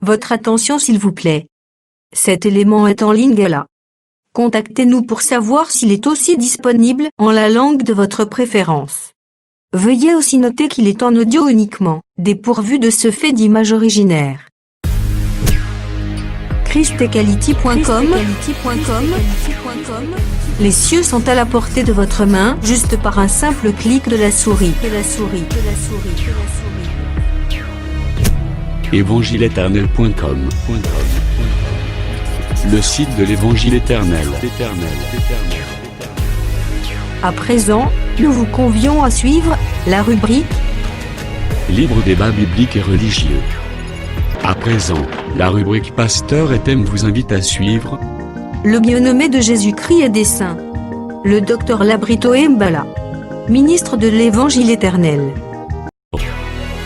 Votre attention s'il vous plaît. Cet élément est en ligne là. Contactez-nous pour savoir s'il est aussi disponible en la langue de votre préférence. Veuillez aussi noter qu'il est en audio uniquement, dépourvu de ce fait d'image originaire. christequality.com. Les cieux sont à la portée de votre main, juste par un simple clic de la souris. Évangileéternel.com, le site de l'Évangile éternel. À présent, nous vous convions à suivre la rubrique Libre débat biblique et religieux. À présent, la rubrique Pasteur et thème vous invite à suivre le bien-aimé de Jésus-Christ et des saints, le docteur Labrito Mbala, ministre de l'Évangile éternel.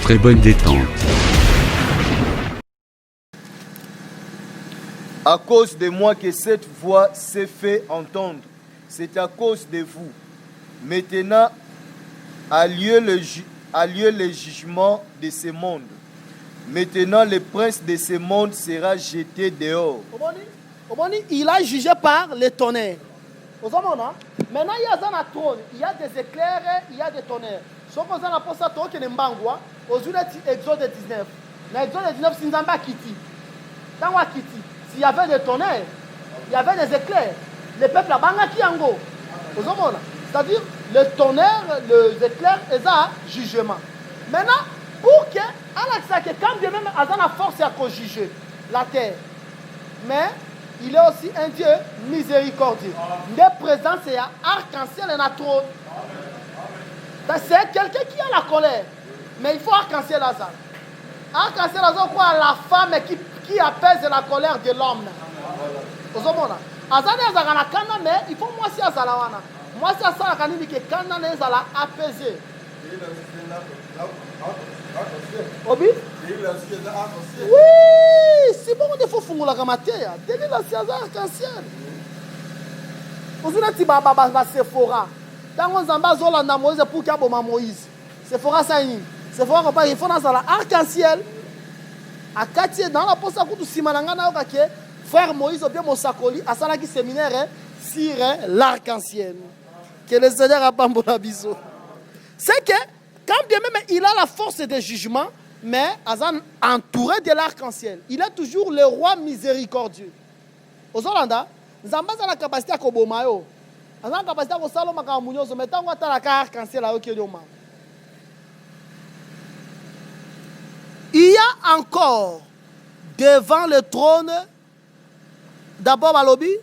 Très bonne détente. À cause de moi que cette voix s'est fait entendre. C'est à cause de vous. Maintenant a lieu le jugement de ce monde. Maintenant, le prince de ce monde sera jeté dehors. Il a jugé par les tonnerres. Maintenant, il y a un trône, il y a des éclairs, il y a des tonnerres. Ce qu'on a pour ça, c'est que Mbangwa, aux Exode 19. Dans Exode 19, c'est Nzamba Kiti. Dans Wakiti, s'il y avait des tonnerres, il y avait des éclairs. Le peuple a bangaki yango. C'est-à-dire, le tonnerre, les éclairs, et ça, jugement. Maintenant, pour que, quand Dieu même a la force à juger la terre, mais il est aussi un Dieu miséricordieux. De présence, c'est arc-en-ciel et la trône. C'est quelqu'un qui a la colère, mais il faut arc-en-ciel à ça. Arc-en-ciel à ça, quoi, la femme qui apaise la colère de l'homme. Mais il faut moi si azalawana. Moi si azala kanini ke kana ne zala apaiser. Obi? Oui, c'est bon il faut fungula kamatea. Deli la si azala arc-en-ciel. Ozuna ti baba ba Sephora. Tango nzamba zolanda Moïse pour kaboma Moïse. Sephora ça ni. Sephora pas il faut na zala arc-en-ciel. Akati dans la posa kutu simananga na okake. Frère Moïse, bien mon sacoli, à Salaki séminaire, sur l'arc-en-ciel. Que le Seigneur a pas mon abisso. C'est que, quand bien même il a la force de jugement, mais Azan entouré de l'arc-en-ciel. Il est toujours le roi miséricordieux. Aux Hollandais, nous avons la capacité à Kobomayo. Nous avons la capacité à Saloma Kamunyoso, mais tant qu'on a la arc-en-ciel à Okioma. Il y a encore devant le trône. D'abord, à l'objet,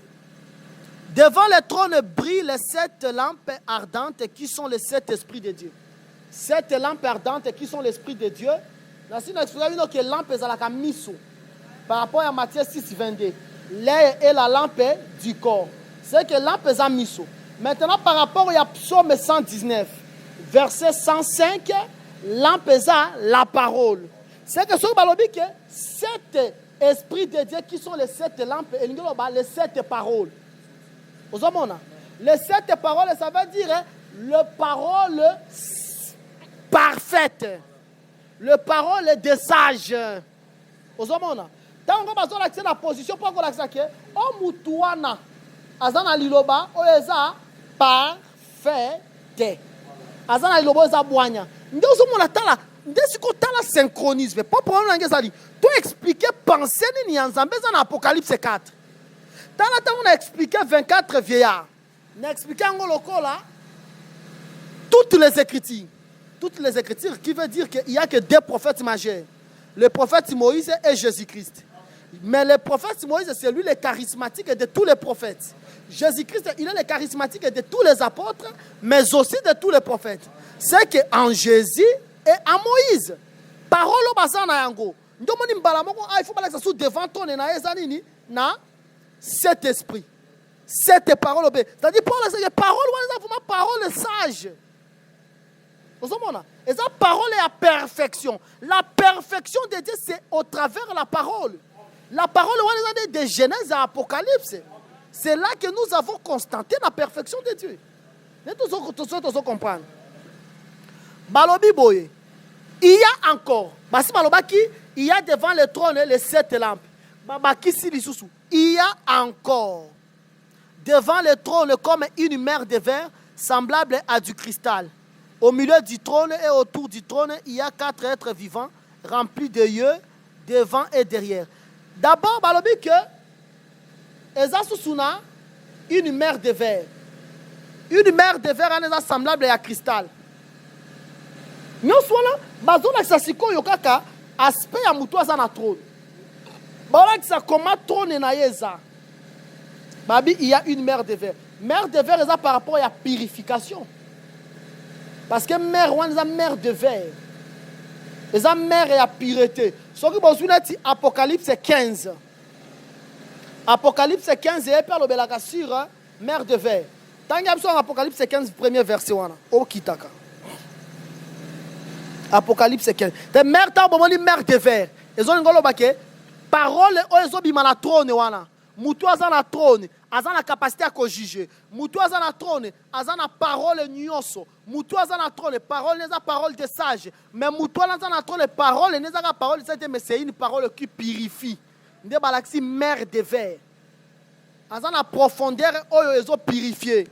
devant le trône brillent les 7 lampes ardentes qui sont les 7 esprits de Dieu. 7 lampes ardentes qui sont l'esprit de Dieu. Nous avons que lampe est à la miso. Par rapport à Matthieu 6, 22. L'air est la lampe du corps. C'est que lampe est à miso. Maintenant, par rapport à Psaume 119, verset 105, lampe est à la parole. C'est que sur le que 7 esprits de Dieu qui sont les 7 lampes et les 7 paroles. Les 7 paroles, ça veut dire le parole parfaite. Le parole des sages. Tant qu'on a accès à la position, pour qu'on accès à on mutuana. Azana liloba, oeza parfaite. Azana liloba, oeza boanya. Nous sommes là. Dès que tu as la synchronisme, pas pour un angézali, tu as expliqué penser ni en Zambé dans l'Apocalypse 4. On a expliqué 24 vieillards. On a expliqué en là toutes les écritures. Toutes les écritures qui veut dire qu'il n'y a que 2 prophètes majeurs. Le prophète Moïse et Jésus-Christ. Mais le prophète Moïse, c'est lui le charismatique de tous les prophètes. Jésus-Christ, il est le charismatique de tous les apôtres, mais aussi de tous les prophètes. C'est qu'en Jésus et en Moïse, parole au bazar na yango. Ndomoni mbala moko il faut pas sous devant ton na ezanini na cet esprit. Cette parole, c'est-à-dire pour les paroles, on parole sage. Vous comprenez? Et ça parole est à perfection. La perfection de Dieu c'est au travers de la parole. La parole on est de Genèse à Apocalypse. C'est là que nous avons constaté la perfection de Dieu. Nous comprendre. Balobi boye. Il y a encore, basi balobaki, Il y a devant le trône les 7 lampes. Il y a encore devant le trône comme une mer de verre semblable à du cristal. Au milieu du trône et autour du trône, il y a 4 êtres vivants remplis de yeux devant et derrière. D'abord, balobi que Ezasusuna une mer de verre. Une mer de verre est semblable à cristal. Nous sommes bazona sasiko yokaka aspect ya mutu aza na trône. Voilà que ça comment trône na yeza. Babi il y a une mer de verre. Mer de verre est par rapport à la purification. Parce que mer wan est mer de verre. Les mer et la pureté. Ce que vous avez Apocalypse 15. Apocalypse 15 et par le belaka sur mer de verre. Tant qu'il y a Apocalypse 15 premier verset wana au kitaka. Apocalypse 15. De mer ta bomoni mer de verre. Ils ont ngolo baké parole ozo bima na trône wana. Mutu aza na trône, aza na capacité à juger. Mutu aza na trône, aza na parole nyonso. Mutu aza na trône, parole n'est pas parole de sage. Mais mutu aza na trône, parole n'est pas parole de sage, mais c'est une parole qui purifie. Nde balaxi mer de verre. Aza na profondeur oyo ezo purifier.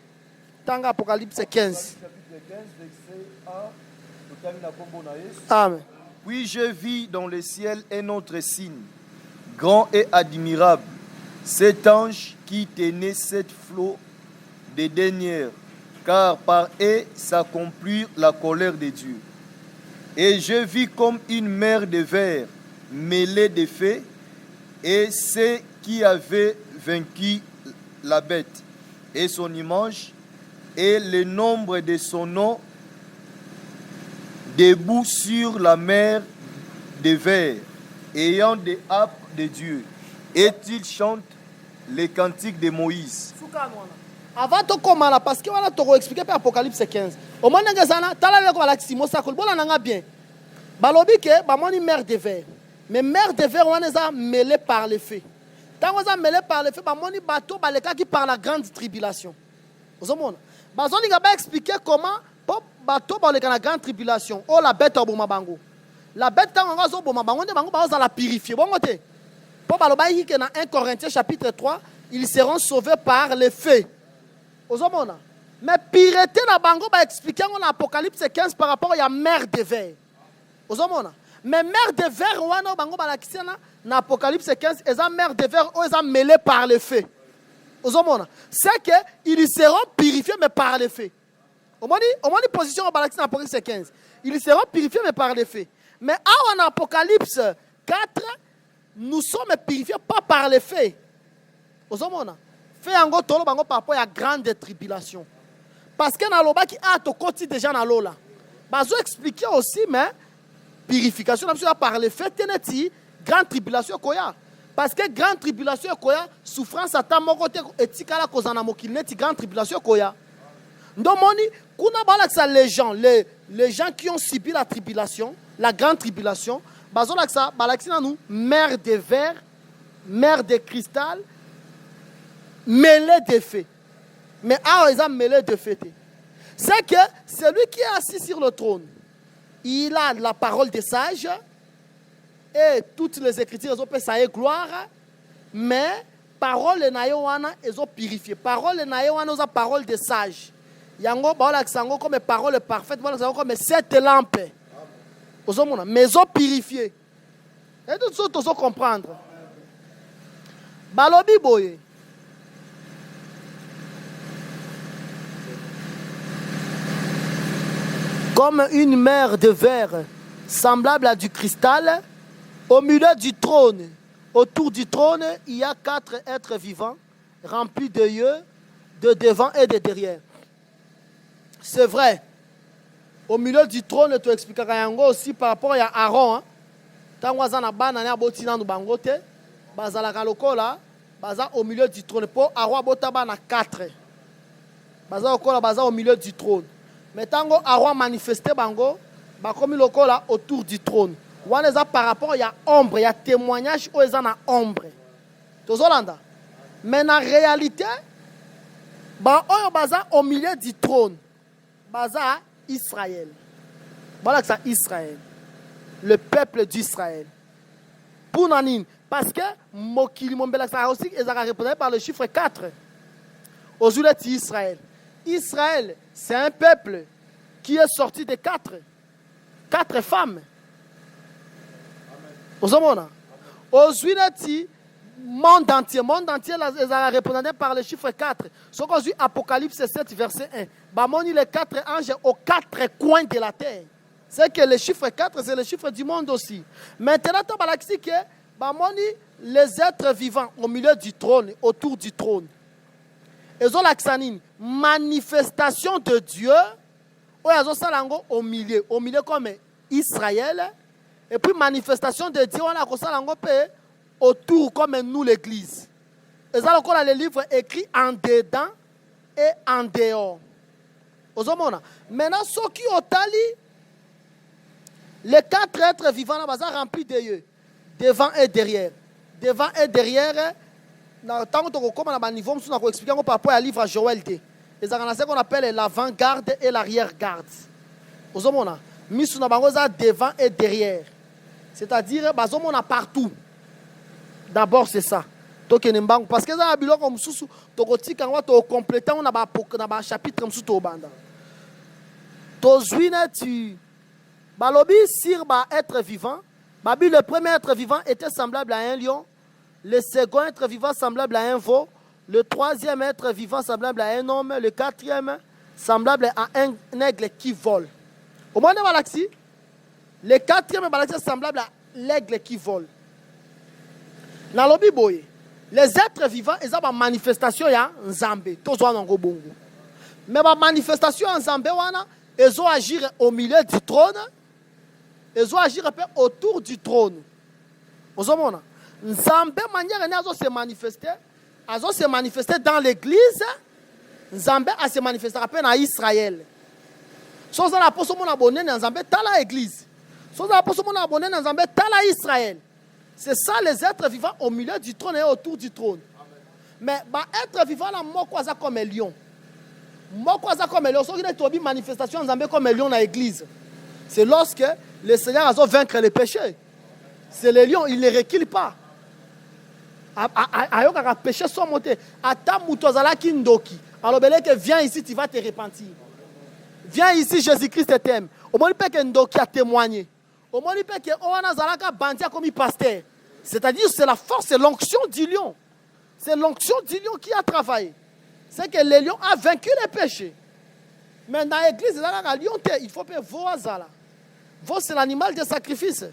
Tanga Apocalypse 15. Amen. Puis je vis dans le ciel un autre signe, grand et admirable, cet ange qui tenait 7 flots de dernière, car par eux s'accomplit la colère de Dieu. Et je vis comme une mer de verre mêlée de feu, et ceux qui avaient vaincu la bête et son image, et le nombre de son nom, debout sur la mer de verre, ayant des harpes de Dieu, et ils chantent les cantiques de Moïse. Avant de commencer, parce que voilà, tu vas expliquer par Apocalypse 15. Au moment où tu as bien. Balobi que bamoni mer de verre. Mais mer de verre, on est mêlé par le feu. Quand on est mêlé par le feu, bamoni bateau baleka qui par la grande tribulation. Vous avez bazoni va expliquer comment bateau baleka la grande tribulation. Oh la bête au bango. La bête quand on va au bango, bango va la purifier. Bon côté. Pour baloba qui dans 1 Corinthiens chapitre 3, ils seront sauvés par le feu. Vous avez mais pureté na bango va expliquer en Apocalypse 15 par rapport à la mer de verre. Vous avez mais mer de verre wana bango ba la kisena na Apocalypse 15 eza mer de verre ou eza mêlé par le feu. C'est que ils seront purifiés mais par le feu. Au moins position en balance dans Apocalypse 15. Ils seront purifiés mais par le feu. Mais en Apocalypse 4, nous sommes purifiés pas par le feu. Vous avez fait un gros tolo bango par rapport à la grande tribulation. Parce que dans l'oba qui a to côté déjà dans l'eau là. Bazo expliquer aussi mais purification par le fait teneti grande tribulation koya. Parce que grande tribulation koya souffrance ata moko te etikala kozana mokili neti grande tribulation koya. Ndomoni kuna balaksa les gens qui ont subi la tribulation, la grande tribulation, bazo laksa balaksina nous mer de verre, mer de cristal, mêlé de feu. Mais ils ont mêlé de feu. C'est que celui qui est assis sur le trône, il a la parole des sages et toutes les écritures elles ont sa gloire, mais parole na yo wana elles ont purifié. Parole na yo wana eza parole des sages. Yango baola kisango comme parole parfaite, baola kisango comme 7 lampes. Ozomona, mais elles ont purifié. Et tout ça tu dois comprendre. Balobi boye. Comme une mer de verre semblable à du cristal, au milieu du trône, autour du trône, il y a 4 êtres vivants remplis de yeux, de devant et de derrière. C'est vrai. Au milieu du trône, tu expliqueras aussi par rapport à Aaron. Tant que tu as au milieu du trône. Pour Aaron, tu as 4. Au milieu du trône. Mais tant que Aaron manifesté bango, comme il là autour du trône. Par rapport à ombre, il y a témoignage où ils ont ombre. Mais en réalité, au milieu du trône, Israël. Voilà que c'est Israël. Le peuple d'Israël. Punanin. Parce que Mokili Mombela ça aussi ils ont répondu par le chiffre 4. Aujourd'hui Israël. Israël, c'est un peuple qui est sorti de quatre femmes. Aujourd'hui monde entier ils ont répondu par le chiffre 4. Ce qu'on dit Apocalypse 7 verset 1. Bamoni les 4 anges aux 4 coins de la terre. C'est que le chiffre 4 c'est le chiffre du monde aussi. Maintenant tu as que Bamoni les êtres vivants au milieu du trône, autour du trône. Ils ont l'accent manifestation de Dieu au milieu comme Israël. Et puis manifestation de Dieu, on a autour comme nous l'église. Ils ont encore les livres écrits en dedans et en dehors. Maintenant, ceux qui ont tali, les 4 êtres vivants sont remplis d'yeux, devant et derrière. Devant et derrière, tant que tu as niveau, on va expliquer par rapport à livre à Joël. Ils ont ce qu'on appelle l'avant-garde et l'arrière-garde. Vous voyez, mis sur devant et derrière. C'est-à-dire, on a partout. D'abord, c'est ça. Parce que ça a biloko comme sous tu compléter on a un chapitre comme sous to banda. Tozuina tu balobi sur être vivant. Babi le premier être vivant était semblable à un lion, le second être vivant semblable à un veau, le troisième être vivant semblable à un homme, le quatrième semblable à un aigle qui vole. Au moins de le quatrième est semblable à l'aigle qui vole. Dans le Bible, les êtres vivants, ils ont une manifestation à Nzambe. Mais la manifestation à Nzambe, ils ont agir au milieu du trône. Ils ont agir autour du trône. Vous voyez, Nzambe, manière ils ont se manifester dans l'église. Nzambe a se manifesté dans Israël. Si vous avez un abonné dans Nzambe, dans l'église. Si vous avez un abonné dans Nzambe, dans Israël. C'est ça les êtres vivants au milieu du trône et autour du trône. Mais être vivant là, moi quoi ça comme un lion. Moi quoi ça comme un lion. Si vous avez une manifestation Nzambe comme un lion dans l'église. C'est lorsque le Seigneur a vaincu les péchés. C'est les lions, ils ne reculent pas. Ayoka péché soit monté. Ata mutozala kindoki. Alors que viens ici, tu vas te repentir. Viens ici, Jésus-Christ t'aime. Au moins que ndoki a témoigné. Au moins que Oana Zalaka bandia comme pasteur. C'est-à-dire c'est la force, c'est l'onction du lion. C'est l'onction du lion qui a travaillé. C'est que le lion a vaincu les péchés. Mais dans l'église, il faut faire voazala. Veau c'est l'animal de sacrifice.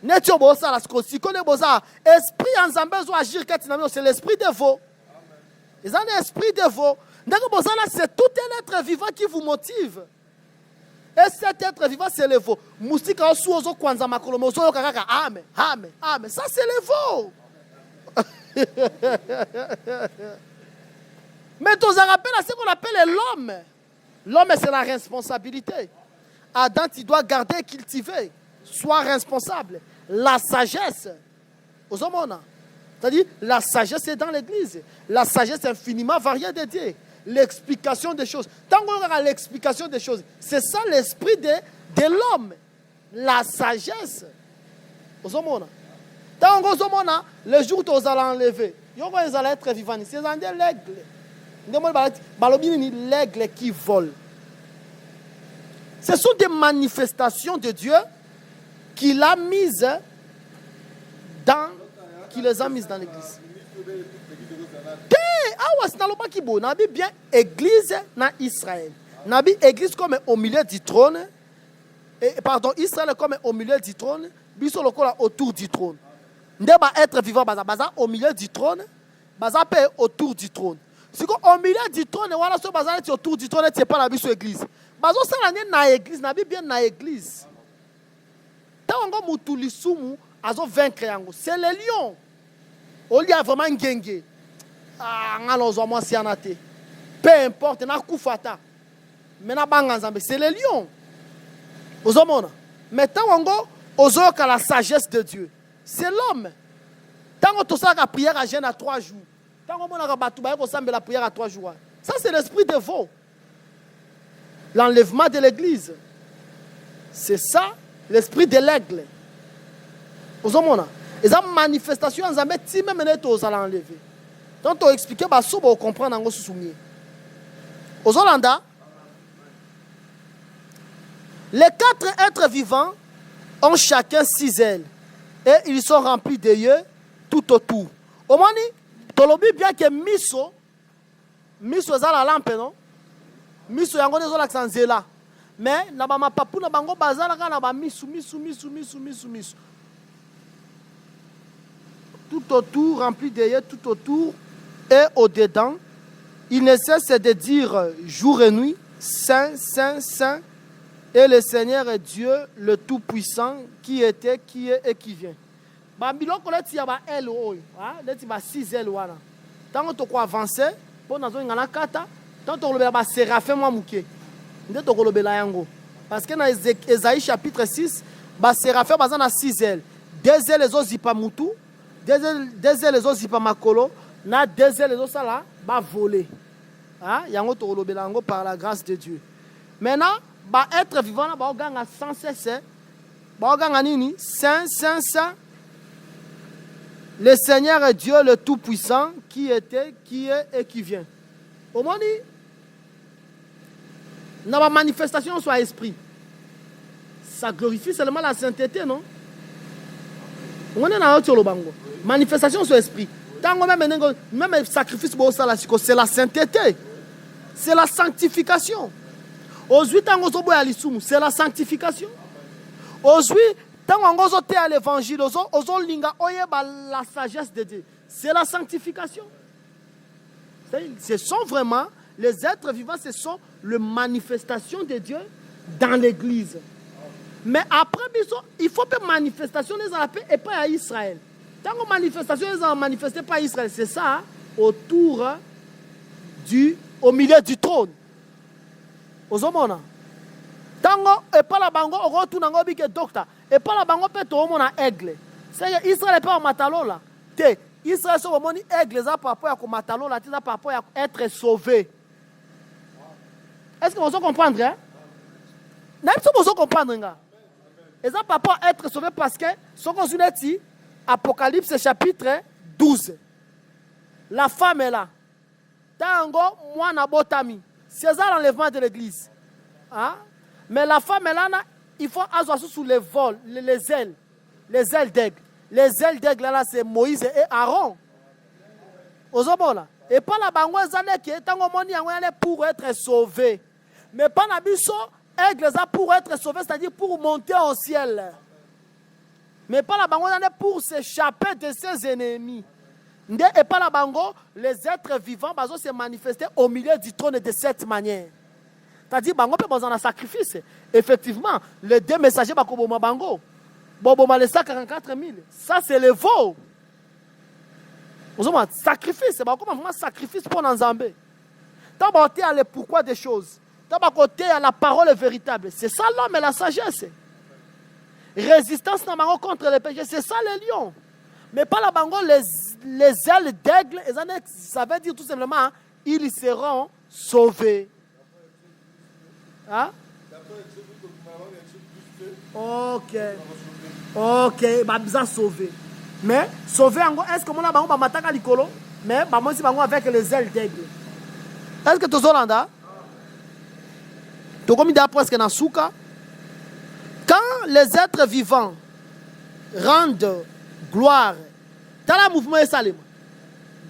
Netio bosa la skosi kone bosa esprit en Zambé zo agir katinamio c'est l'esprit de veau. Ils ont l'esprit de veau. Ndako bosa là c'est tout un être vivant qui vous motive. Et cet être vivant c'est le veau. Moustika osu ozo kwanza makolomo ozo kakaka amen amen amen ça c'est le veau. Mais tu as rappelé à ce qu'on appelle l'homme. L'homme c'est la responsabilité. Adam tu dois garder et cultiver. Sois responsable. La sagesse. Aux hommes, c'est-à-dire, la sagesse est dans l'église. La sagesse est infiniment variée de Dieu. L'explication des choses. Tant qu'on a l'explication des choses, c'est ça l'esprit de l'homme. La sagesse. Aux hommes. Tant qu'on a le jour où vous allez enlever, vous allez être vivants. C'est l'aigle qui vole. Ce sont des manifestations de Dieu qu'il les a mises dans l'église. Nabi bien église dans Israël. Nabi église comme au milieu du trône. Israël comme au milieu du trône. Biso lokola autour du trône. Ndeba être vivant baza au milieu du trône. Baza pe autour du trône. Si au milieu du trône voilà so baza autour du trône c'est pas la biso église. Bazo ça na église nabi bien na église. Tango mutulisumu azo vaincre yango c'est le lion. Oli a vraiment ngenge. Ngalozo moi sianate. Peu importe na kufata. Mais na banga nzambe c'est le lion. Ozomona. Mais tango ozoka la sagesse de Dieu. C'est l'homme. Tango to ça la prière à jeûne à 3 jours. Tango mona batu ba ko sambe la prière à 3 jours. Ça c'est l'esprit de veau. L'enlèvement de l'église. C'est ça l'esprit de l'aigle. Ozomona. Et ça manifestation en Zambé, si même aux allons enlever. Donc, tu expliquer, bah, ça, vous comprendre en soumis. Aux Hollandais, les 4 êtres vivants ont chacun 6 ailes. Et ils sont remplis d'yeux tout autour. Au moins, tu as bien que miso est la lampe, non? Miso yango nezo la sanzela. Mais na ba mapapu na bango bazala kana ba misu. Tout autour, rempli d'yeux tout autour et au-dedans, il ne cesse de dire jour et nuit, Saint, Saint, Saint, et le Seigneur est Dieu, le Tout-Puissant, qui était, qui est et qui vient. Babylon, quand il y a L, il y a 6 L. Tant que tu avances, pour nous avons un kata, tant que tu as séraphin, moi, mouké. Parce que dans Ésaïe chapitre 6, séraphin, il y a 6 L. 2 ailes, les autres, pas moutou. 2 ailes, les autres, pas makolo. Na 2 ailes, les autres, là, va voler. Il y a un autre par la grâce de Dieu. Maintenant, être vivant, il y a sans cesse. Saint, Saint, Saint. Le Seigneur est Dieu, le Tout-Puissant, qui était, qui est et qui vient. Au moment où la manifestation soit esprit, ça glorifie seulement la sainteté, non? On est dans le bango. Manifestation soit esprit. Même sacrifice, c'est la sainteté. C'est la sanctification. Aujourd'hui, c'est la sanctification. Aujourd'hui, tant qu'on est à l'évangile, la sagesse de Dieu. C'est la sanctification. Ce sont vraiment les êtres vivants, ce sont les manifestations de Dieu dans l'église. Mais après, il faut que manifestation les appelle et pas à Israël. Tant que manifestation les a manifesté pas à Israël, c'est ça, autour au milieu du trône. Aux hommes. Tango et pas la bango au retour nango bike docteur et pas la bango peut to mona aigle. C'est Israël pas matalo là. Te Israël so moni aigle za par rapport à ko matalo là, ça par rapport à être sauvé. Est-ce que vous comprenez hein? N'est-ce que vous comprenez nga? Et ça par rapport à être sauvé parce que ce qu'on dit Apocalypse chapitre 12. La femme est là. Tango moi na botami. C'est ça l'enlèvement de l'église. Hein? Mais la femme est là, il faut asseoir sous les vols, les ailes d'aigle. Les ailes d'aigle là, c'est Moïse et Aaron. Aux hommes là. Et pas la bango zané qui est pour être sauvé. Mais pas la biso aigle pour être sauvé, c'est-à-dire pour monter au ciel. Mais pas la bango zané pour s'échapper de ses ennemis. Et pas la bango, les êtres vivants vont se manifester au milieu du trône de cette manière. C'est-à-dire, bango peut besoin d'un sacrifice. Effectivement, les 2 messagers bakoboma bango. Boboma les 144 000. Ça, c'est le veau. Vous avez sacrifice. C'est vraiment sacrifice pour nous Zambé. Tant que tu as le pourquoi des choses. Tant que tu as la parole véritable. C'est ça l'homme et la sagesse. Résistance contre les péchés. C'est ça les lions. Mais pas la bango, les ailes d'aigle. Ça veut dire tout simplement, ils seront sauvés. Hein? Ok. Bah, bizarre sauvé. Mais, sauvé, est-ce que mon abandon va m'attaquer à l'icolo? Mais, bah, moi, si avec les ailes d'aigle. Est-ce que tu es Hollanda? Tu as presque dans Souka. Quand les êtres vivants rendent gloire, dans le mouvement Salim,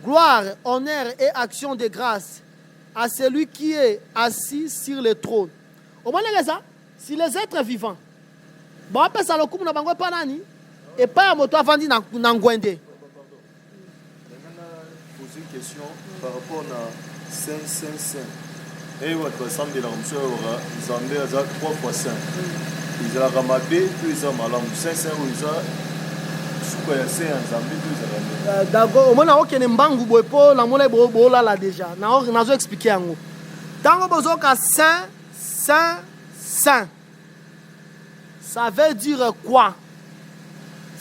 gloire, honneur et action de grâce à celui qui est assis sur le trône. Au moins, si les êtres vivants, bon, après ça, le coup, n'a pas nani, et pas à moto avant de n'angwende. Poser une question par rapport à Saint. Et votre semble de l'ambition, ils ont mis 3 fois 5. Ils ont ramassé, puis ils ont malade. Saint, où ils ont. D'accord, au moins, il y a un bango pour la monnaie là déjà. Je vais expliquer. Dans le cas saint, ça veut dire quoi?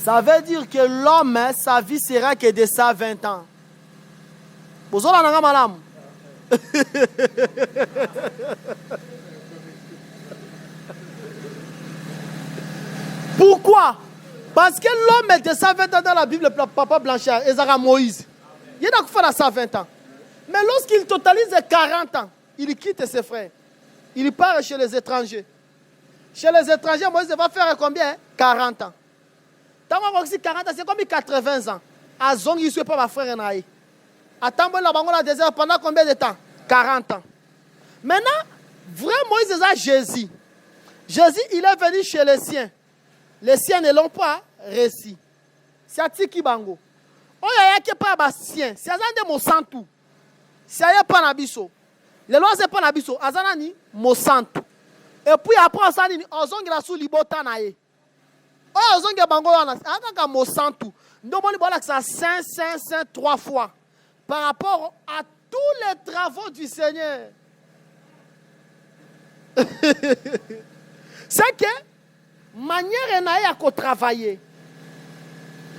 Ça veut dire que l'homme, sa vie sera que de 120 ans. Vous avez un malam. Pourquoi? Parce que l'homme de 120 ans dans la Bible, Papa Blanchard, Ezara Moïse, il a fait à 120 ans. Mais lorsqu'il totalise 40 ans, il quitte ses frères. Il part chez les étrangers. Chez les étrangers, Moïse va faire combien? 40 ans. Tant que 40 ans, c'est comme 80 ans. À Zong, il ne suit pas ma frère Naï. Attends, la désert pendant combien de temps? 40 ans. Maintenant, vrai Moïse est Jésus. Jésus, il est venu chez les siens. Les siens ne l'ont pas réussi. C'est à Tiki Bango. Oh, il n'y a pas de siens. C'est à Zande Monsantou. C'est à pas Nabiso. Les lois, c'est pas Nabiso. Azanani, Monsantou. Et puis après, ça dit, Ozong la sous libota nae. Oh, Ozong Bango, Azanga Monsantou. Nous avons dit ça 5, 3 fois. Par rapport à tous les travaux du Seigneur. C'est que manière nae à travailler.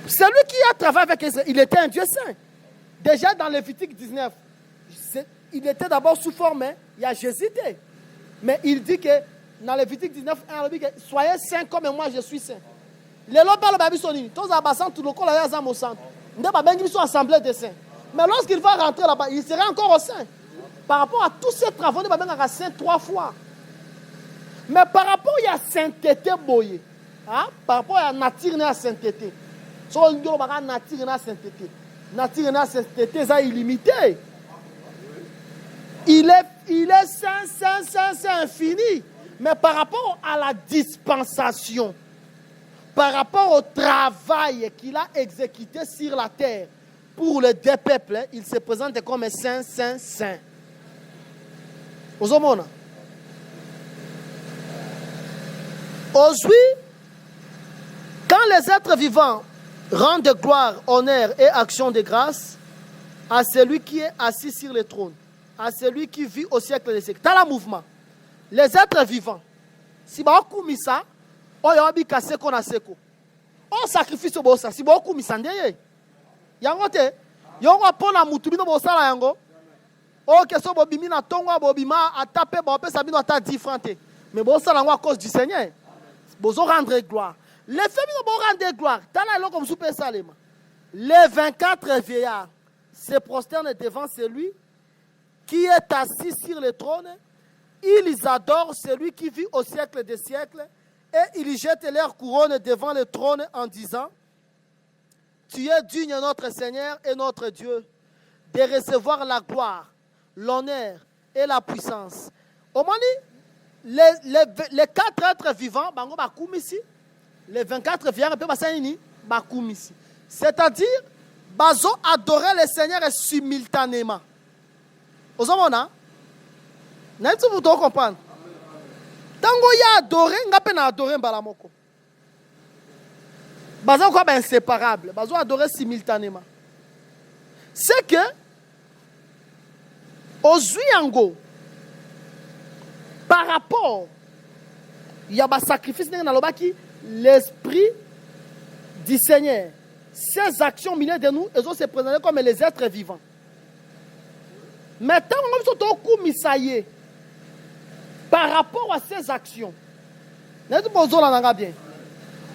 Celui qui a travaillé avec Israël, il était un Dieu saint. Déjà dans Lévitique 19, il était d'abord sous forme, il y a Jésus. Mais il dit que dans Lévitique 19, il dit que soyez saints comme moi je suis saint. Les lois parlent de Babysoni, tous les abassants, tout le corps, il y a un centre. Ils sont assemblés de saints. Mais lorsqu'il va rentrer là-bas, il sera encore au saint. Par rapport à tous ces travaux, il va saint 3 fois. Mais par rapport à la sainteté, par rapport à la nature de la sainteté, nature sainteté, c'est illimité. Il est saint, infini. Mais par rapport à la dispensation, par rapport au travail qu'il a exécuté sur la terre pour les deux peuples, il se présente comme saint. Vous voyez? Aujourd'hui, quand les êtres vivants rendent gloire, honneur et action de grâce à celui qui est assis sur le trône, à celui qui vit au siècle des siècles. Dans le mouvement, les êtres vivants, si vous avez commis ça, on a cassé qu'on a seko. On sacrifice au bossa. Si vous avez commis ça, yangote, yango apona mutubi no bossa la yango. Oh, que so bobimi na tongo bobima a tapé bopé sabino ata 10 francs. Mais bossa la à cause du Seigneur. Bozo rendre gloire. Les femmes vont rendre gloire. Comme souper Salema. Les 24 vieillards se prosternent devant celui qui est assis sur le trône. Ils adorent celui qui vit au siècle des siècles et ils jettent leur couronne devant le trône en disant: Tu es digne, notre Seigneur et notre Dieu, de recevoir la gloire, l'honneur et la puissance. Au moment les 4 êtres vivants, les 24 vieillards, c'est-à-dire, ils ont adoré le Seigneur simultanément. Vous comprenez? Vous devez comprendre. Tant qu'il y a adoré, il y a adoré Balamoko. Ils sont inséparables. Ils ont adoré simultanément. C'est que, aux Zuyango, par rapport, il y a un sacrifice qui l'esprit du Seigneur. Ces actions au milieu de nous, elles ont se présenté comme les êtres vivants. Maintenant, nous sommes au coup misaillé par rapport à ces actions.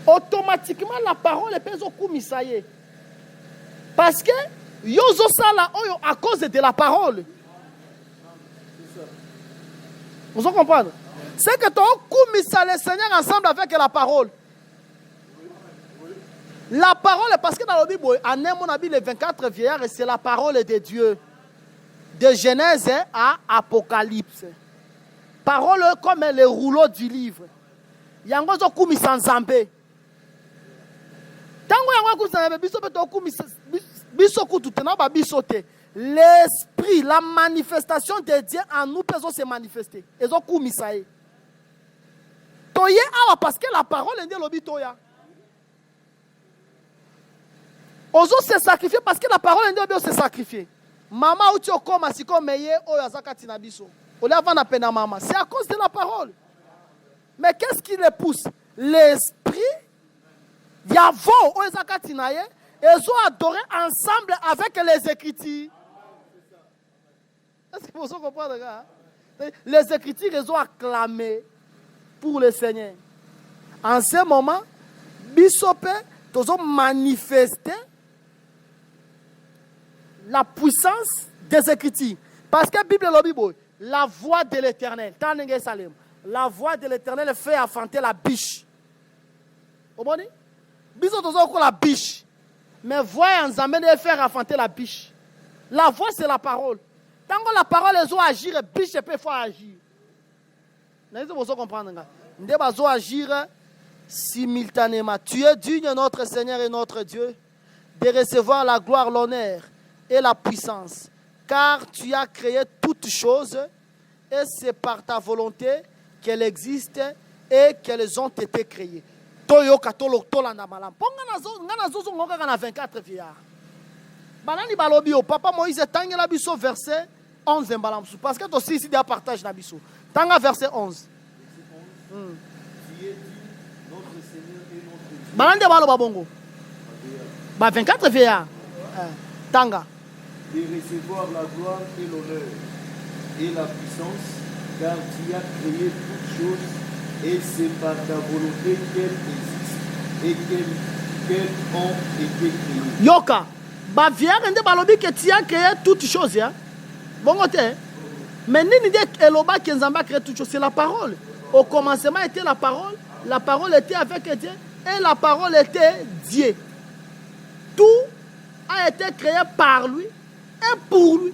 Automatiquement, la parole est au coup misaillé. Parce que, yozo sala à cause de la parole. Vous comprenez? C'est que tu as commis le Seigneur ensemble avec la parole. La parole, parce que dans la Bible, en un mon avis, les 24 vieillards, c'est la parole de Dieu. De Genèse à Apocalypse. Parole comme le rouleau du livre. Il y a un peu commis sans zambé. Tant que l'esprit, la manifestation de Dieu en nous peut se manifester. Ils ont commis ça. Parce que la parole est de l'obitoya. Ils se sacrifier parce que la parole est de se sacrifier. Maman ou tu comme si comme meye o yazaka tinabiso. On a vana pena maman. C'est à cause de la parole. Mais qu'est-ce qui les pousse? L'esprit. Yavo o yazaka tinaye. Ils ont adoré ensemble avec les Écritures. Est-ce que vous comprenez? Les Écritures, ils ont acclamé pour le Seigneur. En ce moment, biso pe tozo manifester la puissance des Écritures. Parce que la Bible lobi boy, la voix de l'Éternel, la voix de l'Éternel fait affronter la biche. Vous comprenez? Biso tozo ko la biche. Mais voix en zamene faire affronter la biche. La voix c'est la parole. Tant que la parole est agir, la biche peut faire agir. Vous comprenez? Nous devons agir simultanément. Tu es digne, notre Seigneur et notre Dieu, de recevoir la gloire, l'honneur et la puissance. Car tu as créé toutes choses et c'est par ta volonté qu'elles existent et qu'elles ont été créées. Toyoka tolanda malam. Ponga na zozo ngoka na 24 vieillards. Banani balobi o papa Moïse tangela biso verset 11 mbalam. Parce que toi ici dia partage na biso. Tanga verset 11. Banani baloba bongo. Ba 24 vieillards. Tanga. De recevoir la gloire et l'honneur et la puissance, car tu as créé toutes choses et c'est par ta volonté qu'elles existent et qu'elles ont été créées. Yoka, ba vieillard ende balobi que tu as créé toutes choses, hein? Bon côté. Mais nini dit eloba que Nzamba a créé toutes choses, c'est la parole. Au commencement était la parole était avec Dieu et la parole était Dieu. Tout a été créé par lui et pour lui.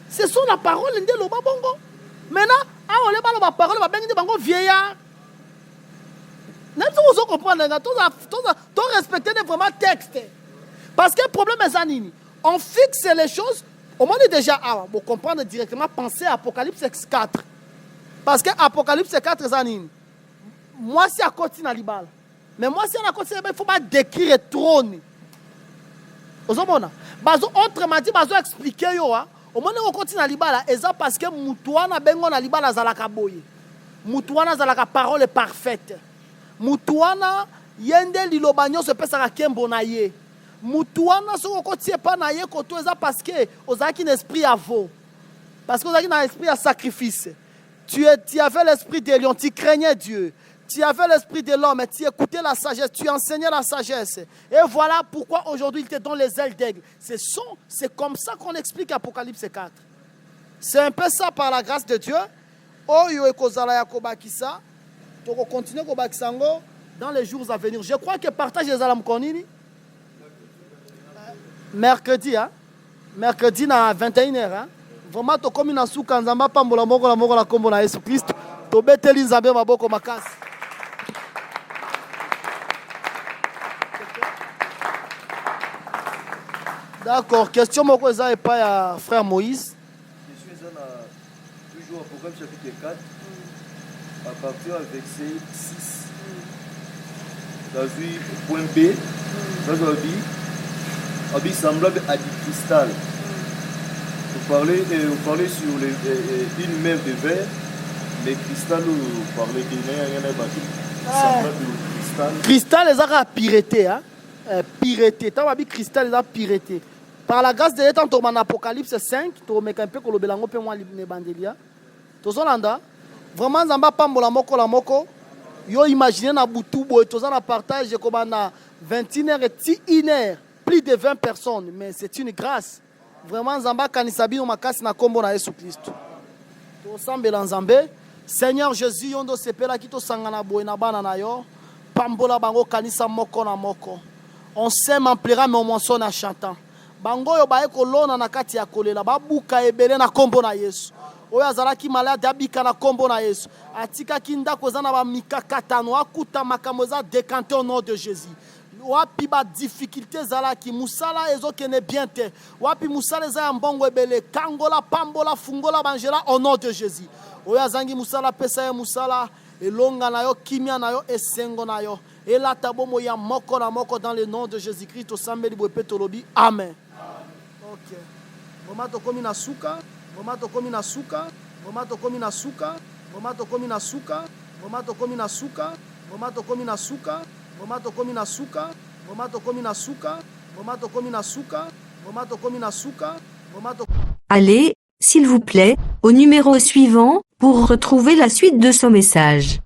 Ce sont la parole de l'Oba Bongo. Maintenant, on les parle de la parole, on va bango vieillard. Vous comprenez, tu respecter vraiment le texte. Parce que le problème est zanini. On fixe les choses. Au moins déjà, pour comprendre directement, penser à Apocalypse 4. Parce que Apocalypse 4, zanini. Moi, c'est à côté de l'ibal. Mais moi, c'est à côté de l'ibal, il ne faut pas décrire le trône. Vous comprenez? Autrement dit, je vais expliquer. Au moment où on continue à libala, c'est parce que Moutouana bengo na libala zalaka boye. Moutouana zalaka parole est parfaite. Moutouana yende lilobanyo se pesa ka kembo na ye. Moutouana so ko tie pa na ye koto eza parce que ozaki un esprit à veau. Parce que ozaki un esprit à sacrifice. Tu avais l'esprit de lion, tu craignais Dieu. Tu avais l'esprit de l'homme, tu écoutais la sagesse, tu enseignais la sagesse. Et voilà pourquoi aujourd'hui il te donne les ailes d'aigle. C'est comme ça qu'on explique Apocalypse 4. C'est un peu ça par la grâce de Dieu. Oyo ekozala ya kobakisa, toko continuer kobakisango dans les jours à venir. Je crois que partage les alam konini. Mercredi, hein? Mercredi à 21h. Hein? Vraiment, to komi na suka nzamba pambola moko la kombo na Yesu Christ. To beteli nzambe maboko makasi. D'accord. Question moko eza et pas à frère Moïse. Question eza toujours Apocalypse chapitre 4. À partir du verset 6. Dans le point B, dans le habit semblable à du cristal. Vous parlez sur une mer de verre, mais cristal, vous parlez qu'il n'y a rien à battre. Semblable au cristal. Cristal, les a pireté, hein? Pireté. Tant que cristal, les a pireté. Par la grâce de Dieu, tant en Apocalypse 5, tu remets un peu que le belango peut moins libérer bandelia. Tu as vraiment zamba pambola moko la moko. Yo imaginez na butu boy, tu as partage comme na 21h et 1h, plus de 20 personnes, mais c'est une grâce. Vraiment zamba kanisabi no makasi na kombo na Yesu Christ. To sambela nzambe, Seigneur Jésus yondo sepela kito sangana boy na bana na yo, pambola bango kanisa moko na moko. On s'aime en pleurant mais on mensonne en chantant. Bango yo bae kolona na kati ya kolela, babuka ebele na kombo na Yesu. Oyo azalaki malade abika na kombo na Yesu. Atika kinda kozana ba mikakatano akuta makamoza décanté au nom de Jésus. Wapi ba difficulté zalaki musala ezokene bien te. Wapi musala za mbongo ebele kangola pambola fungola banjela au nom de Jésus. Oyo azangi musala pesa ya musala elonga na yo kimia na yo esengo na yo. Elata bomo ya moko na moko dans le nom de Jésus-Christ au sambeli boepe tolobi amen. OK. Momato komi na suka, momato komi na suka, momato komi na suka, momato komi na suka, momato komi na suka, momato komi na suka, momato komi na suka, momato komi na suka, momato komi na suka, momato komi na suka, momato. Allez, s'il vous plaît, au numéro suivant, pour retrouver la suite de ce message.